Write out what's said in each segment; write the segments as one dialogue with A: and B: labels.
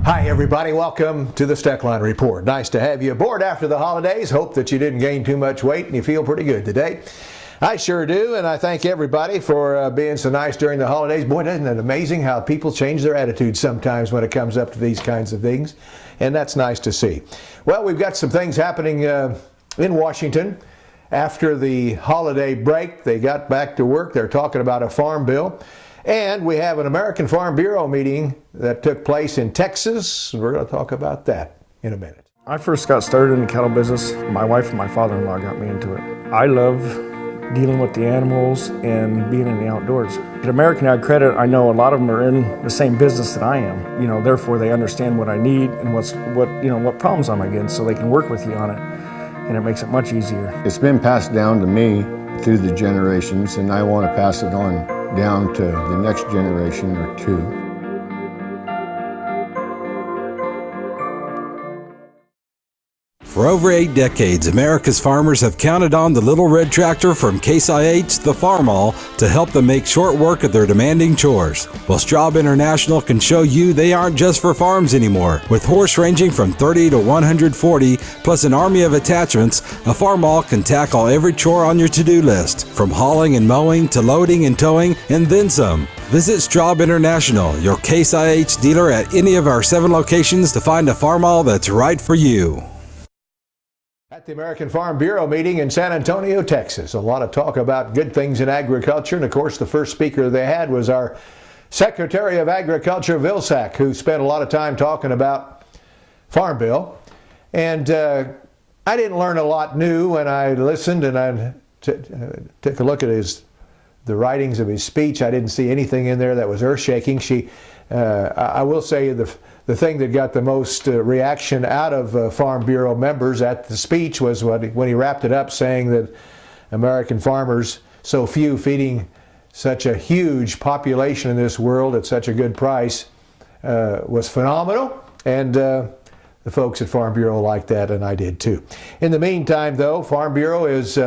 A: Hi everybody, welcome to the Steckline Report. Nice to have you aboard after the holidays. Hope that you didn't gain too much weight and you feel pretty good today. I sure do, and I thank everybody for being so nice during the holidays. Boy, isn't it amazing how people change their attitudes sometimes when it comes up to these kinds of things, and that's nice to see. Well, we've got some things happening in Washington. After the holiday break, they got back to work. They're talking about a farm bill. And we have an American Farm Bureau meeting that took place in Texas. We're going to talk about that in a minute.
B: I first got started in the cattle business. My wife and my father-in-law got me into it. I love dealing with the animals and being in the outdoors. At American Ag Credit, I know a lot of them are in the same business that I am. Therefore they understand what I need and what problems I'm against, so they can work with you on it, and it makes it much easier.
C: It's been passed down to me through the generations, and I want to pass it on down to the next generation or two.
D: For over 8 decades, America's farmers have counted on the little red tractor from Case IH, the Farmall, to help them make short work of their demanding chores. Well, Straub International can show you they aren't just for farms anymore. With horse ranging from 30 to 140, plus an army of attachments, a Farmall can tackle every chore on your to-do list, from hauling and mowing to loading and towing, and then some. Visit Straub International, your Case IH dealer at any of our 7 locations, to find a Farmall that's right for you.
A: At the American Farm Bureau meeting in San Antonio, Texas. A lot of talk about good things in agriculture, and of course the first speaker they had was our Secretary of Agriculture Vilsack, who spent a lot of time talking about Farm Bill. And I didn't learn a lot new when I listened and I took a look at the writings of his speech. I didn't see anything in there that was earth-shaking. I will say the thing that got the most reaction out of Farm Bureau members at the speech was when he wrapped it up, saying that American farmers, so few feeding such a huge population in this world at such a good price, was phenomenal. And the folks at Farm Bureau liked that, and I did too. In the meantime, though, Farm Bureau is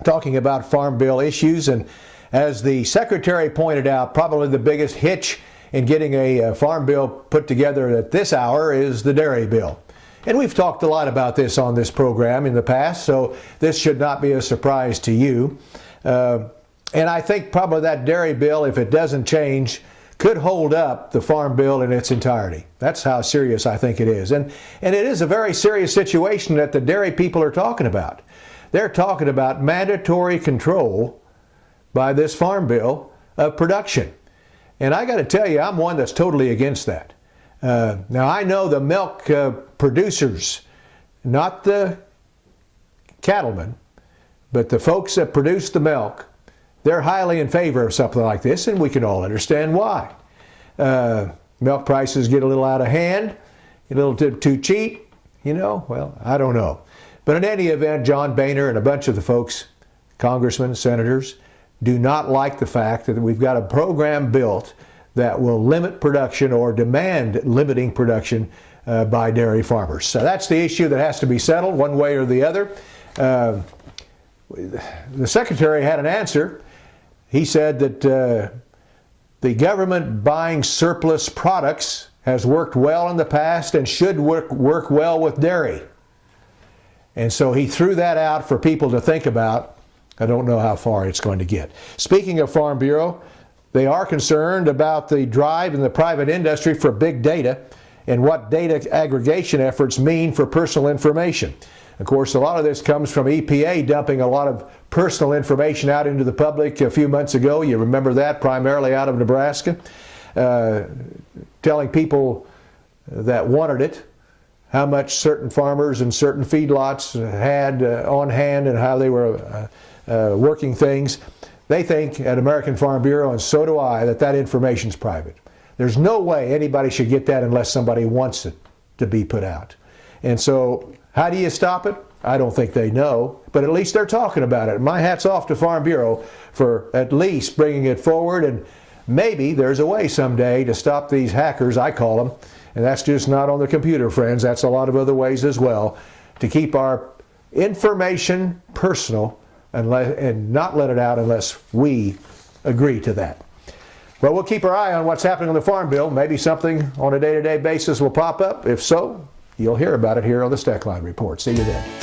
A: talking about Farm Bill issues, and as the Secretary pointed out, probably the biggest hitch in getting a farm bill put together at this hour is the dairy bill. And we've talked a lot about this on this program in the past, so this should not be a surprise to you. And I think probably that dairy bill, if it doesn't change, could hold up the farm bill in its entirety. That's how serious I think it is. And it is a very serious situation that the dairy people are talking about. They're talking about mandatory control by this farm bill of production. And I got to tell you, I'm one that's totally against that. Now, I know the milk producers, not the cattlemen, but the folks that produce the milk, they're highly in favor of something like this, and we can all understand why. Milk prices get a little out of hand, a little too cheap, well, I don't know. But in any event, John Boehner and a bunch of the folks, congressmen, senators, do not like the fact that we've got a program built that will limit production or demand limiting production by dairy farmers. So that's the issue that has to be settled one way or the other. The Secretary had an answer. He said that the government buying surplus products has worked well in the past and should work well with dairy. And so he threw that out for people to think about. I don't know how far it's going to get. Speaking of Farm Bureau, they are concerned about the drive in the private industry for big data and what data aggregation efforts mean for personal information. Of course, a lot of this comes from EPA dumping a lot of personal information out into the public a few months ago. You remember that, primarily out of Nebraska, telling people that wanted it how much certain farmers and certain feedlots had on hand and how they were working things. They think at American Farm Bureau, and so do I, that information is private. There's no way anybody should get that unless somebody wants it to be put out. And so how do you stop it? I don't think they know, but at least they're talking about it. My hat's off to Farm Bureau for at least bringing it forward, and maybe there's a way someday to stop these hackers, I call them, and that's just not on the computer, friends. That's a lot of other ways as well, to keep our information personal and not let it out unless we agree to that. Well, we'll keep our eye on what's happening on the Farm Bill. Maybe something on a day-to-day basis will pop up. If so, you'll hear about it here on the Steckline Report. See you then.